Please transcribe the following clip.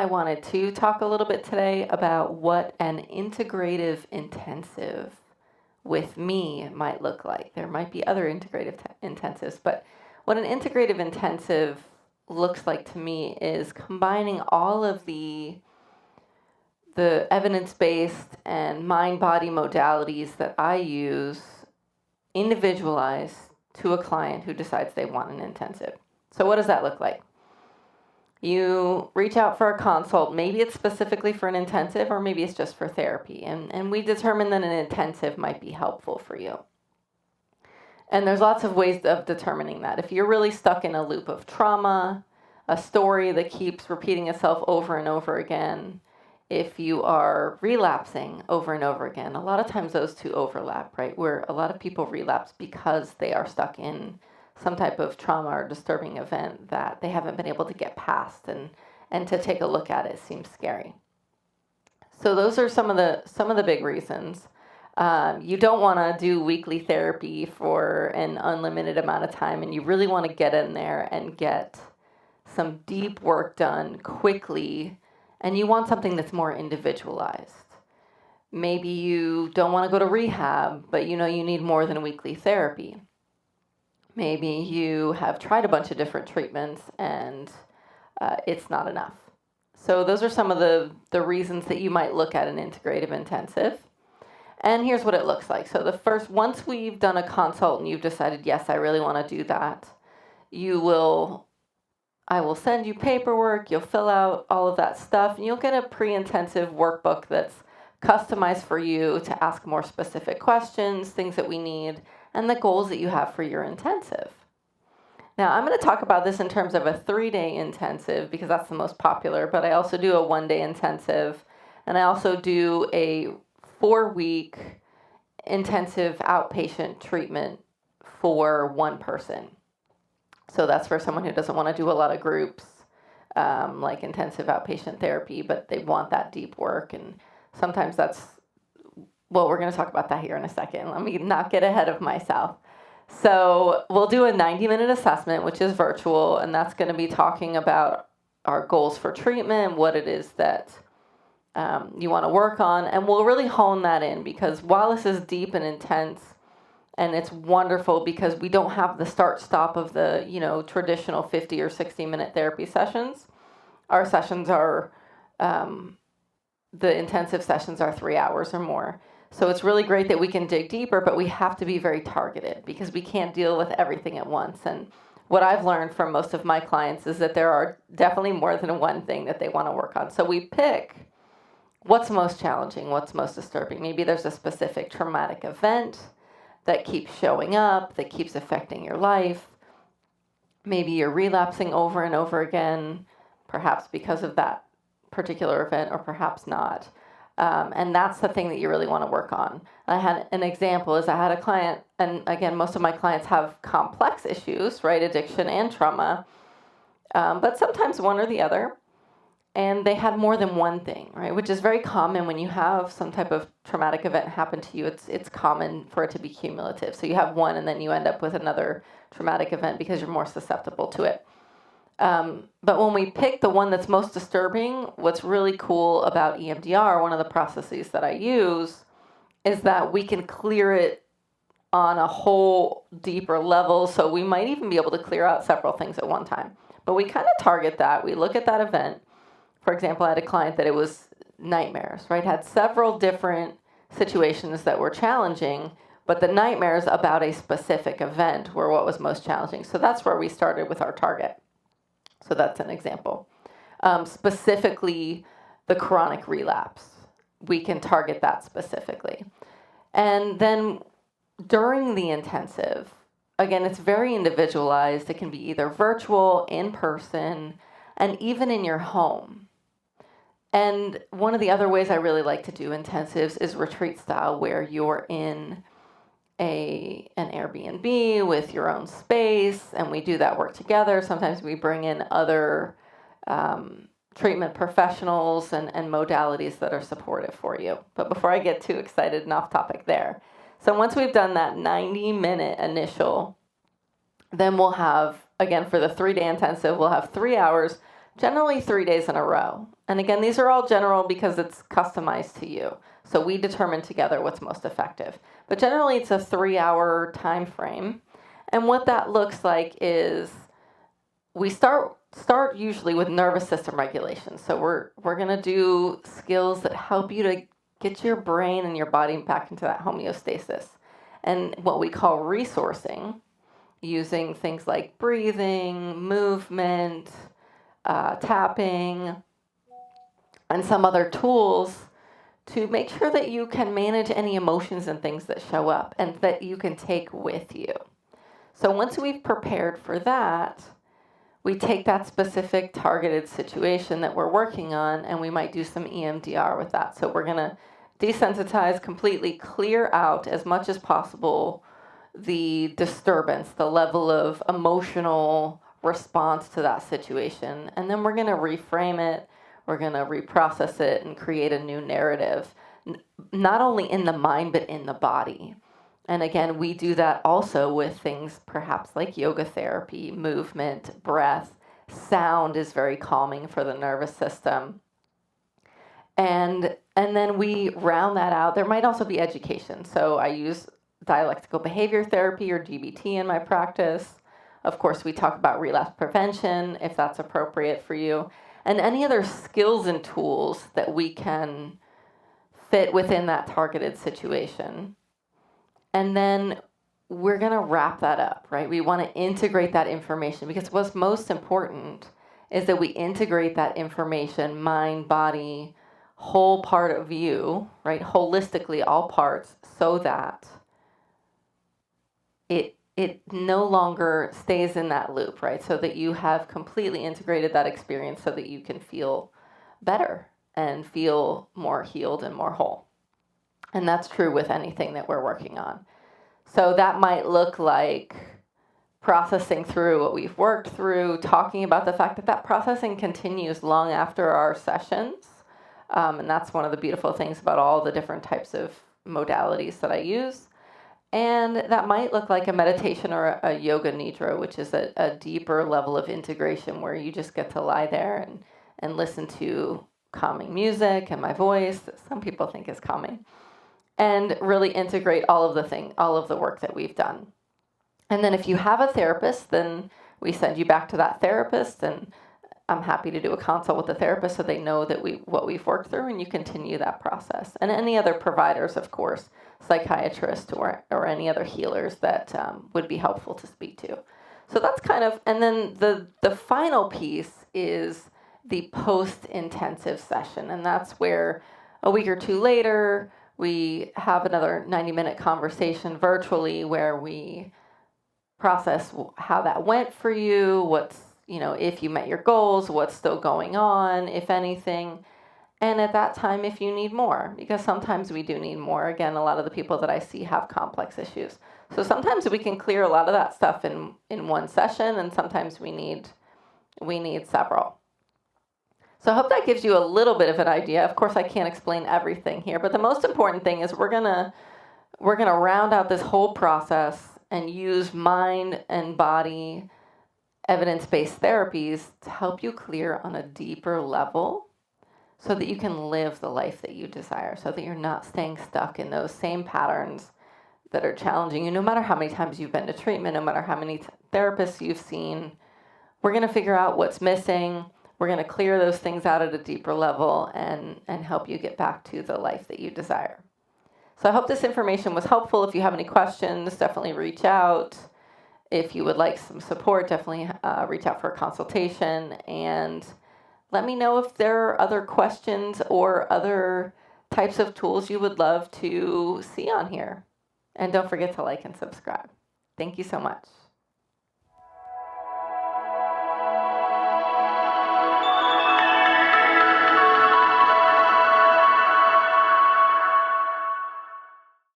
wanted to talk a little bit today about what an integrative intensive with me might look like. There might be other integrative intensives, but what an integrative intensive looks like to me is combining all of the evidence-based and mind-body modalities that I use individualized to a client who decides they want an intensive. So what does that look like? You reach out for a consult. Maybe it's specifically for an intensive, or maybe it's just for therapy. And we determine that an intensive might be helpful for you. And there's lots of ways of determining that. If you're really stuck in a loop of trauma, a story that keeps repeating itself over and over again, if you are relapsing over and over again, a lot of times those two overlap, right? Where a lot of people relapse because they are stuck in some type of trauma or disturbing event that they haven't been able to get past, and to take a look at it seems scary. So those are some of the big reasons. You don't want to do weekly therapy for an unlimited amount of time, and you really want to get in there and get some deep work done quickly, and you want something that's more individualized. Maybe you don't want to go to rehab, but you know you need more than weekly therapy. Maybe you have tried a bunch of different treatments and it's not enough. So those are some of the reasons that you might look at an integrative intensive. And here's what it looks like. So once we've done a consult and you've decided, yes, I really want to do that, I will send you paperwork, you'll fill out all of that stuff, and you'll get a pre-intensive workbook that's customized for you to ask more specific questions, things that we need, and the goals that you have for your intensive. Now, I'm going to talk about this in terms of a 3-day intensive because that's the most popular, but I also do a 1-day intensive, and I also do a 4-week intensive outpatient treatment for one person. So that's for someone who doesn't want to do a lot of groups, like intensive outpatient therapy, but they want that deep work. And sometimes we're going to talk about that here in a second. Let me not get ahead of myself. So we'll do a 90-minute assessment, which is virtual, and that's going to be talking about our goals for treatment, what it is that you want to work on, and we'll really hone that in, because while this is deep and intense, and it's wonderful because we don't have the start-stop of the, traditional 50 or 60-minute therapy sessions. Our sessions are, the intensive sessions are 3 hours or more. So it's really great that we can dig deeper, but we have to be very targeted because we can't deal with everything at once. And what I've learned from most of my clients is that there are definitely more than one thing that they want to work on. So we pick what's most challenging, what's most disturbing. Maybe there's a specific traumatic event that keeps showing up, that keeps affecting your life. Maybe you're relapsing over and over again, perhaps because of that particular event, or perhaps not. And that's the thing that you really want to work on. I had an example I had a client, and again, most of my clients have complex issues, right? Addiction and trauma, but sometimes one or the other. And they had more than one thing, right? Which is very common when you have some type of traumatic event happen to you. It's common for it to be cumulative. So you have one and then you end up with another traumatic event because you're more susceptible to it. But when we pick the one that's most disturbing, what's really cool about EMDR, one of the processes that I use, is that we can clear it on a whole deeper level. So we might even be able to clear out several things at one time. But we kind of target that. We look at that event. For example, I had a client that it was nightmares, right? Had several different situations that were challenging, but the nightmares about a specific event were what was most challenging. So that's where we started with our target. So that's an example. Specifically, the chronic relapse. We can target that specifically. And then during the intensive, again, it's very individualized. It can be either virtual, in person, and even in your home. And one of the other ways I really like to do intensives is retreat style, where you're in an Airbnb with your own space, and we do that work together. Sometimes we bring in other treatment professionals and modalities that are supportive for you. But before I get too excited and off topic there, so once we've done that 90-minute initial, then we'll have, again, for the 3-day intensive, we'll have 3 hours generally 3 days in a row. And again, these are all general because it's customized to you. So we determine together what's most effective. But generally it's a 3-hour time frame. And what that looks like is we start usually with nervous system regulation. So we're going to do skills that help you to get your brain and your body back into that homeostasis. And what we call resourcing, using things like breathing, movement, tapping, and some other tools to make sure that you can manage any emotions and things that show up and that you can take with you. So once we've prepared for that, we take that specific targeted situation that we're working on, and we might do some EMDR with that. So we're going to desensitize, completely clear out as much as possible the disturbance, the level of emotional response to that situation. And then we're going to reframe it, we're going to reprocess it, and create a new narrative, not only in the mind, but in the body. And again, we do that also with things perhaps like yoga therapy, movement, breath. Sound is very calming for the nervous system. And then we round that out. There might also be education. So I use dialectical behavior therapy or DBT in my practice. Of course, we talk about relapse prevention if that's appropriate for you, and any other skills and tools that we can fit within that targeted situation. And then we're going to wrap that up, right? We want to integrate that information because what's most important is that we integrate that information, mind, body, whole part of you, right? Holistically, all parts, so that it no longer stays in that loop, right? So that you have completely integrated that experience so that you can feel better and feel more healed and more whole. And that's true with anything that we're working on. So that might look like processing through what we've worked through, talking about the fact that that processing continues long after our sessions. And that's one of the beautiful things about all the different types of modalities that I use. And that might look like a meditation or a yoga nidra, which is a deeper level of integration where you just get to lie there and listen to calming music and my voice that some people think is calming, and really integrate all of the work that we've done. And then if you have a therapist, then we send you back to that therapist, and I'm happy to do a consult with the therapist so they know that what we've worked through, and you continue that process. And any other providers, of course, psychiatrists or any other healers that would be helpful to speak to. So that's kind of, and then the final piece is the post-intensive session. And that's where a week or two later, we have another 90-minute conversation virtually where we process how that went for you, what's, if you met your goals, what's still going on, if anything. And at that time, if you need more, because sometimes we do need more. Again, a lot of the people that I see have complex issues. So sometimes we can clear a lot of that stuff in one session, and sometimes we need several. So I hope that gives you a little bit of an idea. Of course, I can't explain everything here, but the most important thing is we're gonna round out this whole process and use mind and body evidence-based therapies to help you clear on a deeper level so that you can live the life that you desire, so that you're not staying stuck in those same patterns that are challenging you. No matter how many times you've been to treatment, no matter how many therapists you've seen, we're going to figure out what's missing. We're going to clear those things out at a deeper level and help you get back to the life that you desire. So I hope this information was helpful. If you have any questions, definitely reach out. If you would like some support, definitely reach out for a consultation, and let me know if there are other questions or other types of tools you would love to see on here. And don't forget to like and subscribe. Thank you so much.